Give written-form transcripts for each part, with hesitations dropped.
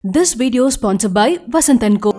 This video is sponsored by Vasant & Co.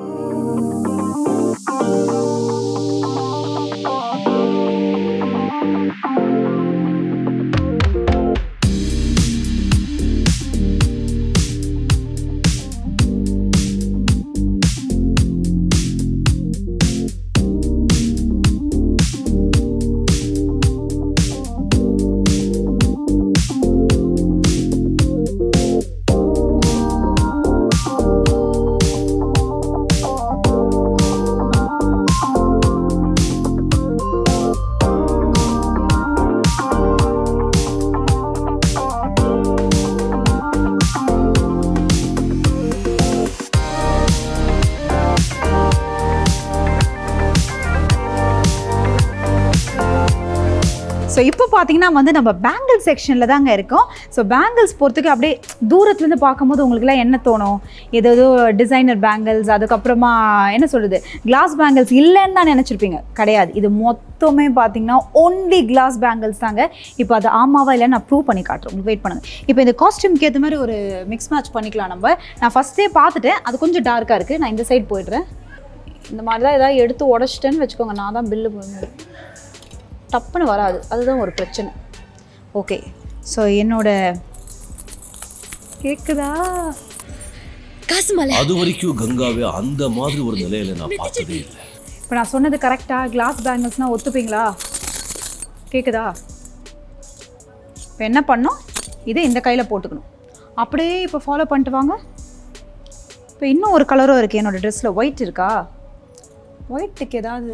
So இப்போ பார்த்தீங்கன்னா வந்து நம்ம பேங்கிள் செக்ஷனில் தாங்க இருக்கோம். ஸோ பேங்கிள்ஸ் பொறுத்துக்கு அப்படியே தூரத்துலேருந்து பார்க்கும்போது உங்களுக்குலாம் என்ன தோணும்? ஏதோ டிசைனர் பேங்கிள்ஸ், அதுக்கப்புறமா என்ன சொல்கிறது, கிளாஸ் பேங்கிள்ஸ் இல்லைன்னு தான் நினச்சிருப்பீங்க. கிடையாது, இது மொத்தமே பார்த்தீங்கன்னா ஒன்லி கிளாஸ் பேங்கிள்ஸ் தாங்க. இப்போ அது ஆமாவா இல்லைன்னு நான் ப்ரூவ் பண்ணி காட்டுறேன், உங்களுக்கு வெயிட் பண்ணுங்கள். இப்போ இந்த காஸ்டியூம்க்கு ஏற்ற மாதிரி ஒரு மிக்ஸ் மேட்ச் பண்ணிக்கலாம் நம்ம. நான் ஃபஸ்ட்டே பார்த்துட்டேன், அது கொஞ்சம் டார்க்காக இருக்குது. நான் இந்த சைடு போய்ட்றேன். இந்த மாதிரி தான் ஏதாவது எடுத்து உடச்சிட்டேன்னு வச்சுக்கோங்க, நான் தான் பில்லு போடணும், டப்புன்னு வராது, அதுதான் ஒரு பிரச்சனை. ஓகே, ஸோ என்னோட கேக்குதா காசுமலை அது வரைக்கும் கங்காவே அந்த மாதிரி ஒரு நிலையில நான் பார்த்ததே இல்லை. இப்போ நான் சொன்னது கரெக்டாக? கிளாஸ் பேங்கிள்ஸ்னால் ஒத்துப்பீங்களா? கேட்குதா? இப்போ என்ன பண்ணோம், இதை இந்த கையில் போட்டுக்கணும். அப்படியே இப்போ ஃபாலோ பண்ணிட்டு வாங்க. இப்போ இன்னும் ஒரு கலரும் இருக்குது என்னோடய ட்ரெஸ்ஸில். ஒயிட் இருக்கா? ஒயிட்டுக்கு ஏதாவது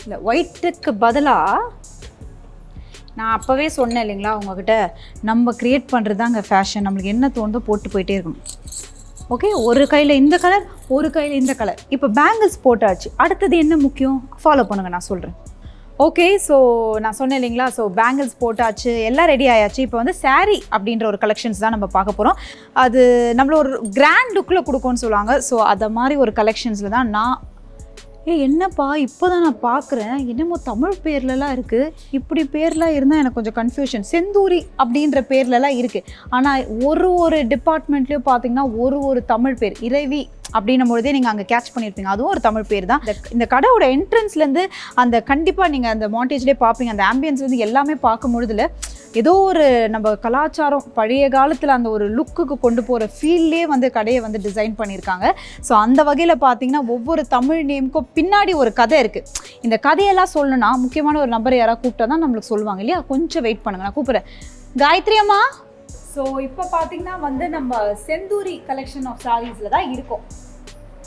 இல்லை, ஒயிட்டுக்கு பதிலாக நான் அப்போவே சொன்னேன் இல்லைங்களா உங்ககிட்ட, நம்ம க்ரியேட் பண்ணுறது தாங்க ஃபேஷன். நம்மளுக்கு என்ன தோணுதோ போட்டு போயிட்டே இருக்கணும். ஓகே, ஒரு கையில் இந்த கலர், ஒரு கையில் இந்த கலர். இப்போ பேங்கிள்ஸ் போட்டாச்சு, அடுத்தது என்ன முக்கியம்? ஃபாலோ பண்ணுங்கள், நான் சொல்கிறேன். ஓகே, ஸோ நான் சொன்னேன் இல்லைங்களா, ஸோ பேங்கிள்ஸ் போட்டாச்சு, எல்லாம் ரெடி ஆயாச்சு. இப்போ வந்து saree அப்படின்ற ஒரு கலெக்ஷன்ஸ் தான் நம்ம பார்க்க போகிறோம். அது நம்மள ஒரு கிராண்ட் லுக்கில் கொடுக்கும்னு சொல்லுவாங்க. ஸோ அதை மாதிரி ஒரு கலெக்ஷன்ஸில் தான் நான் என்னப்பா இப்போ தான் நான் பார்க்குறேன், என்னமோ தமிழ் பேர்லலாம் இருக்குது. இப்படி பேர்லாம் இருந்தால் எனக்கு கொஞ்சம் கன்ஃபியூஷன். செந்தூரி அப்படின்ற பேர்லலாம் இருக்குது, ஆனால் ஒரு டிபார்ட்மெண்ட்லேயும் பார்த்தீங்கன்னா ஒரு தமிழ் பேர். இறைவி அப்படின்னும் பொழுதே நீங்கள் அங்கே கேட்ச் பண்ணியிருப்பீங்க, அதுவும் ஒரு தமிழ் பேர் தான். இந்த கடையோட என்ட்ரன்ஸ்லேருந்து அந்த கண்டிப்பாக நீங்கள் அந்த மாண்டேஜ்லேயே பார்ப்பீங்க, அந்த ஆம்பியன்ஸ்லேருந்து எல்லாமே பார்க்கும் பொழுதுல ஏதோ ஒரு நம்ம கலாச்சாரம் பழைய காலத்தில் அந்த ஒரு லுக்குக்கு கொண்டு போகிற ஃபீல்லே வந்து கடையை வந்து டிசைன் பண்ணியிருக்காங்க. ஸோ அந்த வகையில் பார்த்தீங்கன்னா ஒவ்வொரு தமிழ் நேமுக்கும் பின்னாடி ஒரு கதை இருக்குது. இந்த கதையெல்லாம் சொல்லணும்னா முக்கியமான ஒரு நம்பரை யாராவது கூப்பிட்டா தான் நம்மளுக்கு சொல்லுவாங்க இல்லையா? கொஞ்சம் வெயிட் பண்ணுங்க, நான் கூப்பிட்றேன். காயத்ரி அம்மா. ஸோ இப்போ பார்த்தீங்கன்னா வந்து நம்ம செந்தூரி கலெக்ஷன் ஆஃப் சாரீஸில் தான் இருக்கோம்.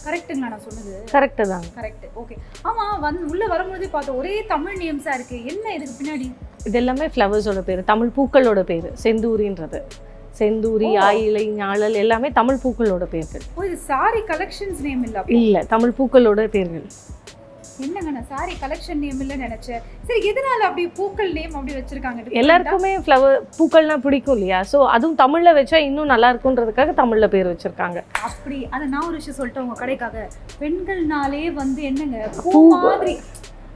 கரெக்டுங்களா நான் சொன்னது? கரெக்டு தான். Correct, okay. ஆமாம், உள்ளே வரும்போதே பார்த்தோம் ஒரே தமிழ் நேம்ஸாக இருக்குது. என்ன இதுக்கு பின்னாடி? இது எல்லாமே ஃப்ளவர்ஸோட பேர், தமிழ் பூக்களோட பேர். செந்தூரின்றது செந்தூரி, ஆயிலை, ஞாழல் எல்லாமே தமிழ் பூக்களோட பேர்கள். ஓ, இது சாரி கலெக்ஷன்ஸ் நேம் இல்லை? இல்லை, தமிழ் பூக்களோட பேர்கள். என்னங்க, நான் சாரி கலெக்ஷன் நேம் இல்லைன்னு நினைச்சேன். சரி, எதனால அப்படி பூக்கள் நேம் அப்படி வச்சிருக்காங்க? எல்லாருக்குமே ஃப்ளவர் பூக்கள்லாம் பிடிக்கும் இல்லையா? ஸோ அதுவும் தமிழில் வச்சா இன்னும் நல்லா இருக்குன்றதுக்காக தமிழில் பேர் வச்சிருக்காங்க. அப்படி அதை நான் ஒரு விஷயம் சொல்லிட்டேன் உங்க கடைக்காக. பெண்கள்னாலே வந்து என்னங்க பூ மாதிரி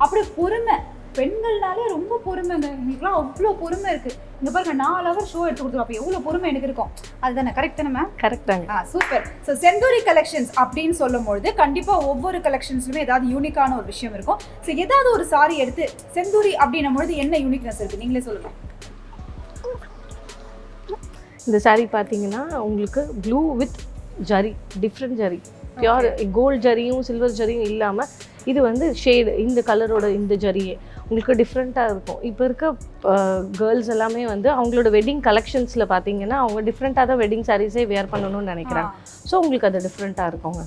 அப்படி பொறுமை. பெண்கள்னாலே ரொம்ப பொறுமைங்க. எங்களுக்குலாம் அவ்வளோ பொறுமை இருக்குது. இங்கே பாருங்க, 4 ஹவர் ஷோ எடுத்து கொடுத்துருவோம். அப்போ எவ்வளோ பொறுமை எனக்கு இருக்கும். அதுதானே? கரெக்ட் தானே மேம்? கரெக்ட் தாங்க. சூப்பர். ஸோ செந்தூரி கலெக்ஷன்ஸ் அப்படின்னு சொல்லும்பொழுது கண்டிப்பாக ஒவ்வொரு கலெக்ஷன்ஸ்லுமே ஏதாவது யூனிக்கான ஒரு விஷயம் இருக்கும். ஸோ ஏதாவது ஒரு சாரி எடுத்து செந்தூரி அப்படின்னும் பொழுது என்ன யூனிக்னஸ் இருக்குது, நீங்களே சொல்லுங்கள். இந்த சாரீ பார்த்தீங்கன்னா உங்களுக்கு blue with zari, different zari, pure gold ஜரியும் சில்வர் ஜரியும் இல்லாமல் இது வந்து ஷேடு, இந்த கலரோட இந்த ஜரியே உங்களுக்கு டிஃப்ரெண்ட்டாக இருக்கும். இப்போ இருக்க கேர்ள்ஸ் எல்லாமே வந்து அவங்களோட வெட்டிங் கலெக்ஷன்ஸில் பார்த்தீங்கன்னா அவங்க டிஃப்ரெண்ட்டாக தான் வெட்டிங் சாரீஸே வேர் பண்ணணும்னு நினைக்கிறாங்க. ஸோ உங்களுக்கு அது டிஃப்ரெண்ட்டாக இருக்குங்க.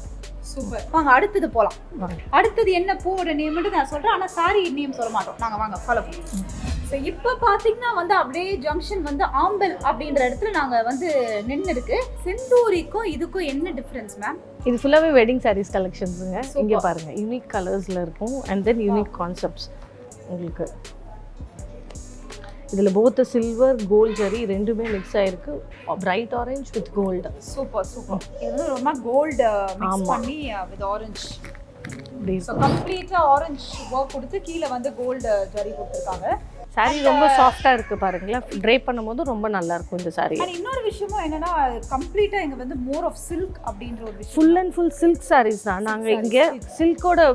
சூப்பர். வாங்க அடுத்தது போகலாம். அடுத்தது என்ன பூவோட நேம்னு நான் சொல்கிறேன், ஆனால் சாரி நேம் சொல்ல மாட்டோம் நாங்கள். வாங்க ஃபாலோ பண்ணுவோம். ஸோ இப்போ பார்த்தீங்கன்னா வந்து அப்படியே ஜங்ஷன் வந்து ஆம்பல் அப்படின்ற இடத்துல நாங்கள் வந்து நின்று இருக்கு. செந்தூரிக்கும் இதுக்கும் என்ன டிஃப்ரென்ஸ் மேம்? இது ஃபுல்லாகவே வெட்டிங் சாரீஸ் கலெக்ஷன்ஸுங்க. இங்கே பாருங்கள், யூனிக் கலர்ஸில் இருக்கும் அண்ட் தென் யூனிக் கான்செப்ட்ஸ். உங்களுக்கு இதில் போத் சில்வர் கோல்டு ஜரி ரெண்டுமே மிக்ஸ் ஆகிருக்கு. Bright orange with gold. Super super. இது வந்து ரொம்ப கோல்டு மிக்ஸ் பண்ணி வித் ஆரஞ்சு. ஸோ கம்ப்ளீட்டாக ஆரஞ்சு ஒர்க் கொடுத்து கீழே வந்து கோல்டு ஜரி கொடுத்துருக்காங்க. saree ரொம்ப சாஃப்டா இருக்கு பாருங்களேன். ட்ரேப் பண்ணும்போது ரொம்ப நல்லா இருக்கும் இந்த saree. அண்ட் இன்னொரு விஷயமும் என்னன்னா கம்ப்ளீட்டா இங்க வந்து மோர் ஆஃப் சில்க் அப்படின்ற ஒரு விஷயம். Full and full silk sarees தான். நாங்க இங்க சில்கோட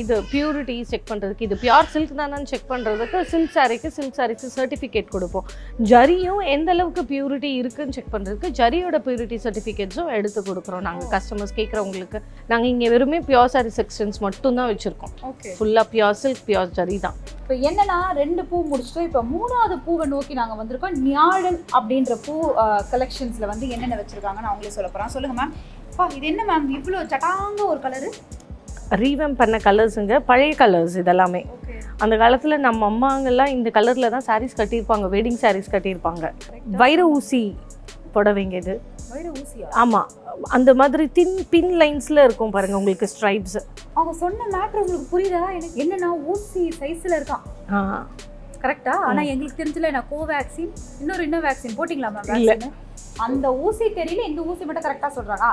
இது பியூரிட்டி செக் பண்றதுக்கு, இது பியூர் சில்க் தானான்னு செக் பண்றதுக்கு சில்க் சாரிக்கு சர்டிஃபிகேட் கொடுப்போம். ஜரியும் எந்த அளவுக்கு பியூரிட்டி இருக்குன்னு செக் பண்றதுக்கு ஜரியோட பியூரிட்டி சர்டிஃபிகேட்ஸும் எடுத்து கொடுக்குறோம் நாங்க கஸ்டமர்ஸ் கேட்குறவங்களுக்கு. நாங்க இங்க வெறுமே பியூர் சாரி செக்ஷன்ஸ் மட்டும் தான் வச்சிருக்கோம். ஃபுல்லா பியூர் சில்க் பியூர் ஜரி தான். இப்போ என்னன்னா 2 பூ முடிச்சிட்டோம். இப்போ 3வது பூவை நோக்கி நாங்கள் வந்திருக்கோம். ஞாழல் அப்படின்ற பூ கலெக்ஷன்ஸில் வந்து என்னென்ன வச்சுருக்காங்கன்னு அவங்களே சொல்ல போகிறேன். சொல்லுங்கள் மேம். அப்பா இது என்ன மேம் இவ்வளோ சட்டாங்க ஒரு கலரு? ரீவம் பண்ண கலர்ஸுங்க, பழைய கலர்ஸ் இதெல்லாமே. அந்த காலத்தில் நம்ம அம்மாங்கெல்லாம் இந்த கலரில் தான் சாரீஸ் கட்டியிருப்பாங்க, வெட்டிங் சாரீஸ் கட்டியிருப்பாங்க. வைர ஊசி புடவைங்க இது. வைர ஊசியா? ஆமாம், அந்த மாதிரி பின் லைன்ஸில் இருக்கும் பாருங்கள் உங்களுக்கு ஸ்ட்ரைப்ஸ். அவங்க சொன்ன மேட்ரு உங்களுக்கு புரியுதா? எனக்கு என்னன்னா ஊசி சைஸில் இருக்கான். கரெக்டா? ஆனால் எங்களுக்கு தெரிஞ்சல நான் கோவேக்சின் இன்னொரு வேக்சின் போட்டிங்களா மேம்? இல்லை, அந்த ஊசி தெரியல, இந்த ஊசி மட்டும் கரெக்டாக சொல்கிறாங்க.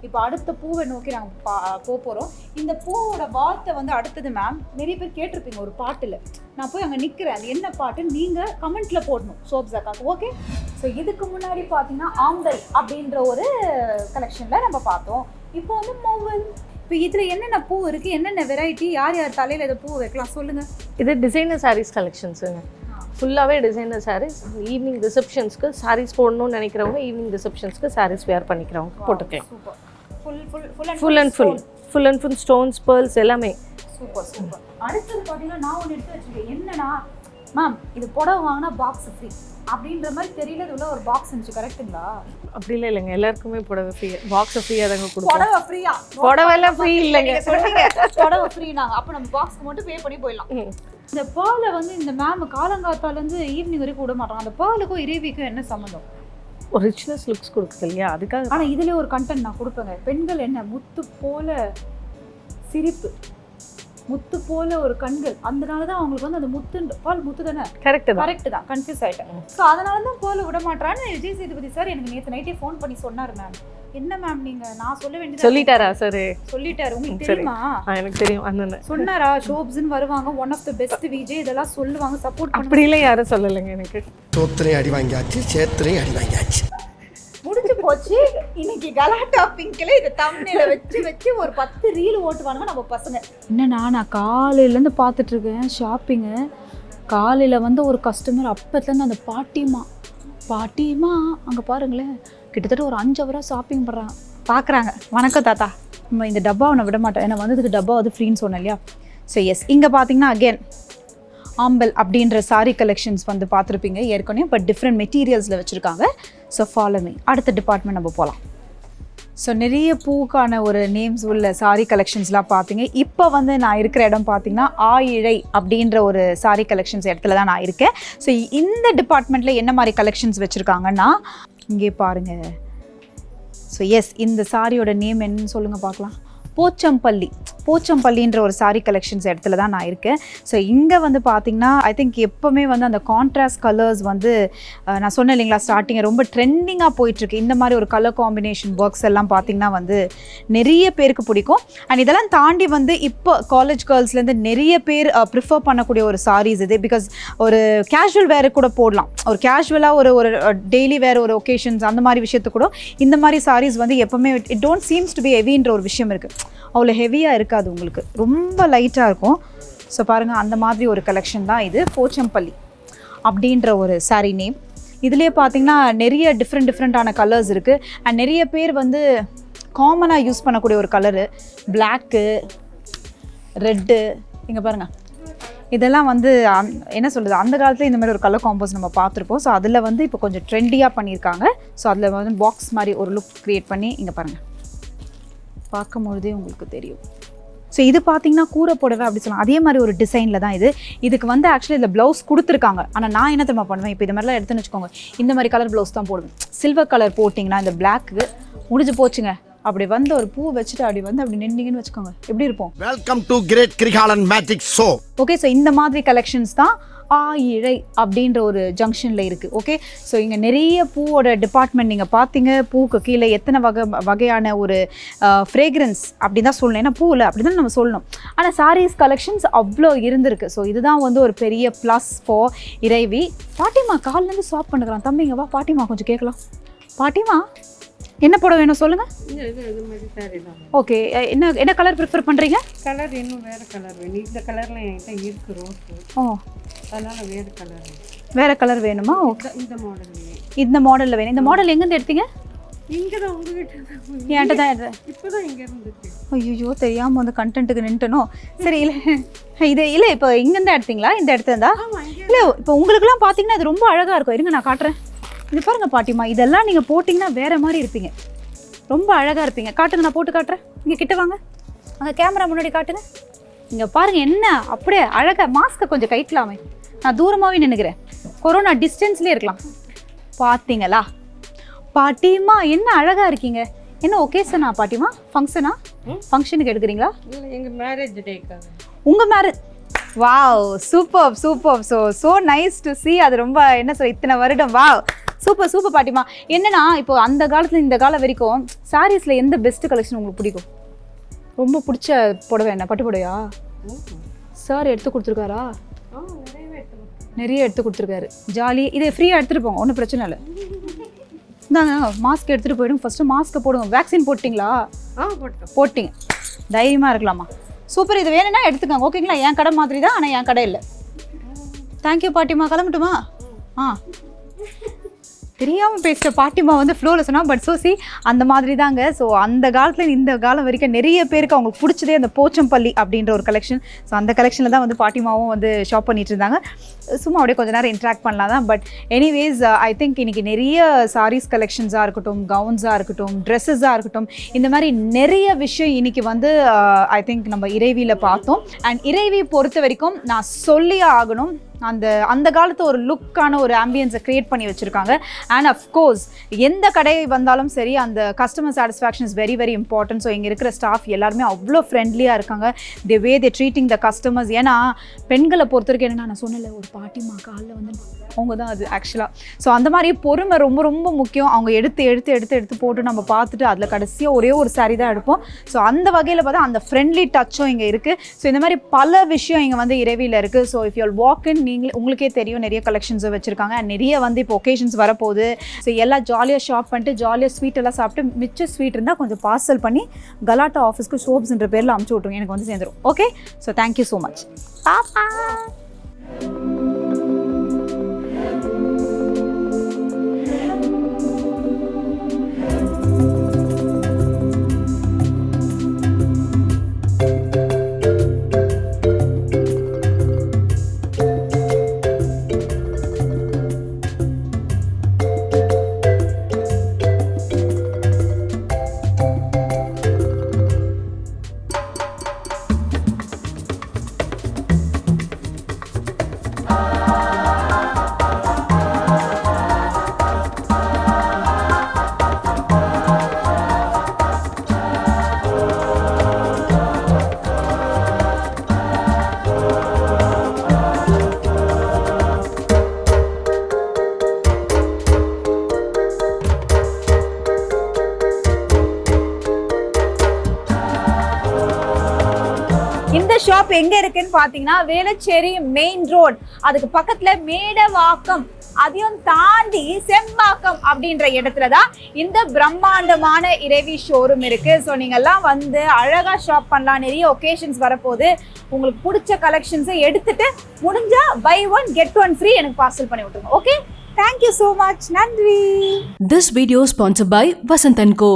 இப்போ அடுத்த பூவை நோக்கி நாங்கள் போகிறோம். இந்த பூவோட வார்த்தை வந்து அடுத்தது மேம். நிறைய பேர் கேட்டிருப்பீங்க ஒரு பாட்டில். நான் போய் அங்கே நிற்கிறேன், அது என்ன பாட்டுன்னு நீங்கள் கமெண்ட்டில் போடணும் சோப்ஸாக்காக்கு. ஓகே. ஸோ இதுக்கு முன்னாடி பார்த்தீங்கன்னா ஆம்பல் அப்படின்ற ஒரு கலெக்ஷனில் நம்ம பார்த்தோம். இப்போ வந்து மோவல். இப்போ இதில் என்னென்ன பூ இருக்குது, என்னென்ன வெரைட்டி, யார் யார் தலையில் இதை பூ வைக்கலாம் சொல்லுங்கள். இது டிசைனர் சாரீஸ் கலெக்ஷன்ஸுங்க. ஃபுல்லாகவே டிசைனர் சாரீஸ். ஈவினிங் ரிசப்ஷன்ஸ்க்கு சாரீஸ் போடணும்னு நினைக்கிறவங்க ஈவினிங் ரிசப்ஷன்ஸ்க்கு சாரீஸ் வேர் பண்ணிக்கிறவங்க போட்டுக்கலாம். Full and full stones, pearls எல்லாமே. சூப்பர். அடுத்தது பார்த்தீங்கன்னா நான் ஒன்று எடுத்து வச்சுருக்கேன். என்னன்னா மேம் இது புடவை வாங்கினா பாக்ஸ் ஃப்ரீ அப்படின்ற மாதிரி தெரியல. இது உள்ள ஒரு பாக்ஸ் இருந்துச்சு, கரெக்ட்டுங்களா? அப்படி இல்லைங்க, எல்லாருக்குமே புடவை ஃப்ரீ, பாக்ஸ் ஃப்ரீயாக தாங்க கொடுப்போம். புடவை ஃப்ரீயா? புடவைலாம் ஃப்ரீ இல்லைங்க, சொல்லுங்க. புடவை ஃப்ரீ நாங்கள் அப்போ நம்ம பாக்ஸ்க்கு மட்டும் பே பண்ணி போயிடலாம். இந்த பேர்லை வந்து இந்த மேம் காலங்காத்தாலேருந்து ஈவினிங் வரைக்கும் விட மாட்டாங்க. அந்த பேர்லுக்கும் இறைவிக்கும் என்ன சம்மந்தம்? ஒரு ரிச்னஸ் லுக்ஸ் கொடுக்குது இல்லையா, அதுக்காக. ஆனால் இதுலேயே ஒரு கண்டென்ட் நான் கொடுப்பேங்க. பெண்கள் என்ன முத்து போல சிரிப்பு, முத்து போல ஒரு கண்கள், அதனால தான் அவங்களுக்கு வந்து அந்த பால் முத்து தானே? கரெக்ட் தான். கன்ஃபியூஸ் ஆகிட்டேன். ஸோ அதனால தான் போல விட மாட்டான்னு விஜய் சேதுபதி சார் எனக்கு நேற்று நைட்டே ஃபோன் பண்ணி சொன்னார். மேம் என்ன மேம் நீங்கள் நான் சொல்ல வேண்டியது சொல்லிட்டாரா சார்? சொல்லிட்டாரு. உங்களுக்கு தெரியுமா? எனக்கு தெரியும். அந்த சொன்னாரா ஷோப்ஸ்ன்னு வருவாங்க, one of the best Vijay இதெல்லாம் சொல்லுவாங்க, சப்போர்ட். அப்படிலாம் யாரும் சொல்லலைங்க. எனக்கு சோத்திரையும் அடி வாங்கியாச்சு, சேத்திரையும் அடி வாங்கியாச்சு, முடிஞ்சு போச்சு. இன்னைக்கு கலாட்டா பிங்க்ல இதை தம்ப்நெயில வச்சு ஒரு 10 ரீல் ஓட்டுவானுங்க நம்ம பசங்க. என்னன்னா நான் காலையிலேருந்து பார்த்துட்டு இருக்கேன் ஷாப்பிங்கு. காலையில் வந்து ஒரு கஸ்டமர் அப்பத்துலேருந்து அந்த பாட்டிமா அங்கே பாருங்களேன், கிட்டத்தட்ட ஒரு 5 ஹவராக ஷாப்பிங் பார்க்குறாங்க. வணக்கம் தாத்தா, நம்ம இந்த டப்பாவை நான் விட மாட்டேன், ஏன்னா வந்ததுக்கு டப்பா வந்து ஃப்ரீன்னு சொன்னேன் இல்லையா? ஸோ எஸ், இங்கே பார்த்தீங்கன்னா அகேன் ஆம்பல் அப்படின்ற சாரீ கலெக்ஷன்ஸ் வந்து பார்த்துருப்பீங்க ஏற்கனவே, பட் டிஃப்ரெண்ட் மெட்டீரியல்ஸில் வச்சுருக்காங்க. So follow me. அடுத்த டிபார்ட்மெண்ட் நம்ம போகலாம். ஸோ நிறைய பூக்கான ஒரு நேம்ஸ் உள்ள சாரீ கலெக்ஷன்ஸ்லாம் பார்த்தீங்க. இப்போ வந்து நான் இருக்கிற இடம் பார்த்தீங்கன்னா ஆயிழை அப்படின்ற ஒரு சாரீ கலெக்ஷன்ஸ் இடத்துல தான் நான் இருக்கேன். ஸோ இந்த டிபார்ட்மெண்ட்டில் என்ன மாதிரி கலெக்ஷன்ஸ் வச்சுருக்காங்கன்னா இங்கே பாருங்கள். ஸோ எஸ், இந்த சாரியோட நேம் என்னன்னு சொல்லுங்கள் பார்க்கலாம். போச்சம்பள்ளின்ற ஒரு சாரீ கலெக்ஷன்ஸ் இடத்துல தான் நான் இருக்கேன். ஸோ இங்கே வந்து பார்த்திங்கன்னா ஐ திங்க் எப்போவுமே வந்து அந்த கான்ட்ராஸ்ட் கலர்ஸ் வந்து நான் சொன்னேன் இல்லைங்களா ஸ்டார்டிங் ரொம்ப ட்ரெண்டிங்காக போயிட்டுருக்கு. இந்த மாதிரி ஒரு கலர் காம்பினேஷன் ஒர்க்ஸ் எல்லாம் பார்த்திங்கன்னா வந்து நிறைய பேருக்கு பிடிக்கும். அண்ட் இதெல்லாம் தாண்டி வந்து இப்போ காலேஜ் கேர்ள்ஸ்லேருந்து நிறைய பேர் ப்ரிஃபர் பண்ணக்கூடிய ஒரு சாரீஸ் இது. பிகாஸ் ஒரு கேஷுவல் வேறு கூட போடலாம், ஒரு கேஷுவலாக ஒரு டெய்லி வேறு ஒரு ஒகேஷன்ஸ் அந்த மாதிரி விஷயத்து கூட இந்த மாதிரி சாரீஸ் வந்து எப்போவுமே it don't seems to be ஹெவின்ற ஒரு விஷயம் இருக்குது. அவ்வளோ ஹெவியாக இருக்காது, உங்களுக்கு ரொம்ப லைட்டாக இருக்கும். ஸோ பாருங்கள், அந்த மாதிரி ஒரு கலெக்ஷன் தான் இது. போச்சம்பள்ளி அப்படின்ற ஒரு சாரீ நேம். இதுலேயே பார்த்தீங்கன்னா நிறைய டிஃப்ரெண்ட்டான கலர்ஸ் இருக்குது. அண்ட் நிறைய பேர் வந்து காமனாக யூஸ் பண்ணக்கூடிய ஒரு கலரு பிளாக்கு, ரெட்டு. இங்கே பாருங்கள், இதெல்லாம் வந்து என்ன சொல்கிறது, அந்த காலத்தில் இந்த மாதிரி ஒரு கலர் காம்போஸ் நம்ம பார்த்துருப்போம். ஸோ அதில் வந்து இப்போ கொஞ்சம் ட்ரெண்டியாக பண்ணியிருக்காங்க. ஸோ அதில் வந்து பாக்ஸ் மாதிரி ஒரு லுக் க்ரியேட் பண்ணி இங்கே பாருங்கள், பார்க்கும்பொழுதே உங்களுக்கு தெரியும். ஸோ இது பார்த்தீங்கன்னா கூரை புடவை அப்படி சொல்லலாம். அதே மாதிரி ஒரு டிசைனில் தான் இதுக்கு வந்து ஆக்சுவலி இதில் ப்ளவுஸ் கொடுத்துருக்காங்க. ஆனால் நான் என்ன தெரியுமா பண்ணுவேன், இப்போ இது மாதிரிலாம் எடுத்துன்னு வச்சுக்கோங்க, இந்த மாதிரி கலர் ப்ளவுஸ் தான் போடுவேன். சில்வர் கலர் போட்டிங்கன்னா இந்த பிளாக்கு முடிஞ்சு போச்சுங்க, அப்படி வந்து ஒரு பூ வச்சுட்டு அப்படி வந்து அப்படி நின்னீங்கன்னு வச்சுக்கோங்க, எப்படி இருப்போம்? Welcome to great Kirikalan magic show. Okay, so இந்த மாதிரி கலெக்ஷன்ஸ் தான் இழை அப்படின்ற ஒரு ஜங்ஷனில் இருக்குது. ஓகே, ஸோ இங்கே நிறைய பூவோட டிபார்ட்மெண்ட் நீங்கள் பார்த்தீங்க. பூக்கு கீழே எத்தனை வகையான ஒரு ஃப்ரேக்ரன்ஸ் அப்படி தான் சொல்லணும், ஏன்னா பூவில் அப்படி தான் நம்ம சொல்லணும். ஆனால் சாரீஸ் கலெக்ஷன்ஸ் அவ்வளோ இருந்திருக்கு. ஸோ இதுதான் வந்து ஒரு பெரிய ப்ளஸ் ஃபார் இறைவி. பாட்டிமா கால்லேருந்து ஸ்டாப் பண்ணுறான். தம்பிங்க வா பாட்டிமா கொஞ்சம் கேட்கலாம். பாட்டிமா என்ன போட வேணும் சொல்லுங்கள். ஓகே, என்ன கலர் ப்ரிஃபர் பண்ணுறீங்க? கலர் இன்னும் வேறு கலர் வேணும். இந்த கலரில் என்கிட்ட இருக்குது ரோஸு. ஓ, அதனால் வேறு கலர் வேறு கலர் வேணுமா? ஓகே, இந்த மாடல் இந்த மாடலில் வேணும். இந்த மாடல் எங்கேருந்து எடுத்தீங்க? இங்கே தான் உங்ககிட்ட என்கிட்ட தான் எடுத்தேன். இப்போ தான் இங்கே இருந்துச்சு. ஐயோ, தெரியாமல் வந்து கண்டென்ட்டுக்கு நின்ட்டனோ. சரி, இல்லை இல்லை இப்போ இங்கேருந்து எடுத்தீங்களா? இந்த இடத்துல இல்லை, இப்போ உங்களுக்குலாம் பார்த்தீங்கன்னா இது ரொம்ப அழகாக இருக்கும். இருங்க நான் காட்டுறேன். இது பாருங்க பாட்டிமா, இதெல்லாம் நீங்கள் போட்டிங்கன்னா வேறு மாதிரி இருப்பீங்க, ரொம்ப அழகாக இருப்பீங்க. காட்டுங்க, நான் போட்டு காட்டுறேன். இங்கே கிட்ட வாங்க, அங்கே கேமரா முன்னாடி காட்டுங்க. இங்கே பாருங்கள் என்ன அப்படியே அழகாக. மாஸ்க்கை கொஞ்சம் கைட்டலாமே, நான் தூரமாகவே நின்றுக்கிறேன், கொரோனா டிஸ்டன்ஸ்லேயே இருக்கலாம். பார்த்தீங்களா பாட்டிமா என்ன அழகாக இருக்கீங்க. என்ன ஒகேஷனா பாட்டிமா? ஃபங்க்ஷனா? ஃபங்க்ஷனுக்கு எடுக்கிறீங்களா? இல்லை, எங்கள் மேரேஜ் டேக்காக. உங்கள் marriage? Wow, super super. So nice to C. அது ரொம்ப என்ன சொல்ல, இத்தனை வருடம். வாவ், சூப்பர் சூப்பர் பாட்டிமா. என்னன்னா இப்போ அந்த காலத்தில் இந்த காலம் வரைக்கும் சாரீஸில் எந்த பெஸ்ட் கலெக்ஷன் உங்களுக்கு பிடிக்கும்? ரொம்ப பிடிச்ச புடவை என்ன? பட்டு புடவையா? சார் எடுத்து கொடுத்துருக்காரா? நிறைய எடுத்து கொடுத்துருக்காரு. ஜாலி. இதை ஃப்ரீயாக எடுத்துகிட்டு போங்க, ஒன்றும் பிரச்சனை இல்லை. இந்தாங்க மாஸ்க் எடுத்துகிட்டு போயிடுங்க. ஃபஸ்ட்டு மாஸ்க்கை போடுங்க. வேக்சின் போட்டிங்களா? போட்டிங்க, தைரியமாக இருக்கலாமா? சூப்பர். இது வேணும்னா எடுத்துக்கோங்க, ஓகேங்களா? என் கடை மாதிரி தான், ஆனால் என் கடை இல்லை. தேங்க்யூ பாட்டிமா. கிளம்பட்டுமா? தெரியாமல் பேசுகிற பாட்டிமா வந்து ஃப்ளோவில் சொன்னால், பட் சி அந்த மாதிரி தாங்க. ஸோ அந்த காலத்தில் இந்த காலம் வரைக்கும் நிறைய பேருக்கு அவங்களுக்கு பிடிச்சதே அந்த போச்சம்பள்ளி அப்படின்ற ஒரு கலெக்ஷன். ஸோ அந்த கலெக்ஷனில் தான் வந்து பாட்டிமாவும் வந்து ஷாப் பண்ணிட்டு இருந்தாங்க. சும்மா அப்படியே கொஞ்சம் நேரம் இன்ட்ராக்ட் பண்ணலாம் தான். பட் எனிவேஸ் ஐ திங்க் இன்றைக்கி நிறைய சாரீஸ் கலெக்ஷன்ஸாக இருக்கட்டும், கவுன்ஸாக இருக்கட்டும், ட்ரெஸ்ஸஸாக இருக்கட்டும், இந்த மாதிரி நிறைய விஷயம் இன்றைக்கி வந்து ஐ திங்க் நம்ம இறைவியில் பார்த்தோம். அண்ட் இறைவி பொறுத்த வரைக்கும் நான் சொல்லியே ஆகணும், அந்த காலத்து ஒரு லுக்கான ஒரு ஆம்பியன்ஸை க்ரியேட் பண்ணி வச்சுருக்காங்க. அண்ட் அஃப்கோர்ஸ் எந்த கடை வந்தாலும் சரி, அந்த customer satisfaction is very very important. So இங்கே இருக்கிற ஸ்டாஃப் எல்லாருமே அவ்வளோ ஃப்ரெண்ட்லியாக இருக்காங்க. தி வே தே ட்ரீட்டிங் த கஸ்டமர்ஸ். ஏன்னா பெண்களை பொறுத்த வரைக்கும் என்னென்னா, நான் சொன்னல ஒரு பாட்டிமா காலில் வந்து அவங்க தான் அது ஆக்சுவலாக. ஸோ அந்த மாதிரி பொறுமை ரொம்ப ரொம்ப முக்கியம். அவங்க எடுத்து போட்டு நம்ம பார்த்துட்டு அதில் கடைசியாக ஒரே ஒரு சாரீ தான் எடுப்போம். ஸோ அந்த வகையில் பார்த்தா அந்த ஃப்ரெண்ட்லி டச்சும் இங்கே இருக்குது. ஸோ இந்த மாதிரி பல விஷயம் இங்கே வந்து இறைவியில் இருக்குது. So if you walk in, உங்களுக்கே தெரியும் நிறைய கலெக்ஷன்ஸை வச்சுருக்காங்க. அண்ட் நிறைய வந்து இப்போ ஒகேஷன்ஸ் வரப்போகுது. ஸோ எல்லாம் ஜாலியாக ஷாப் பண்ணிட்டு ஜாலியாக ஸ்வீட் எல்லாம் சாப்பிட்டு மிச்ச ஸ்வீட் இருந்தால் கொஞ்சம் பார்சல் பண்ணி கலாட்டா ஆஃபீஸ்க்கு ஷோப்ஸ்ன்ற பேரில் அமுச்சு விட்ருங்க, எனக்கு வந்து சேர்ந்துடும். Okay, so thank you so much. இந்த ஷாப் எங்க இருக்குன்னு பாத்தீங்கன்னா வேளச்சேரி மெயின் ரோட், அதுக்கு பக்கத்துல மேடவாக்கம், அதையும் தாண்டி செம்பாக்கம் அப்படின்ற இடத்துல தான் இந்த பிரம்மாண்டமான இறைவி ஷோரூம் இருக்கு. ஸோ நீங்க எல்லாம் வந்து அழகா ஷாப் பண்ணலாம். நிறைய ஒகேஷன்ஸ் வரப்போது. உங்களுக்கு பிடிச்ச கலெக்ஷன்ஸை எடுத்துட்டு முடிஞ்சா buy one get one free எனக்கு பார்சல் பண்ணி விட்டுருங்க. Okay, thank you so much. நன்றி. This video sponsored by Vasanth & Co.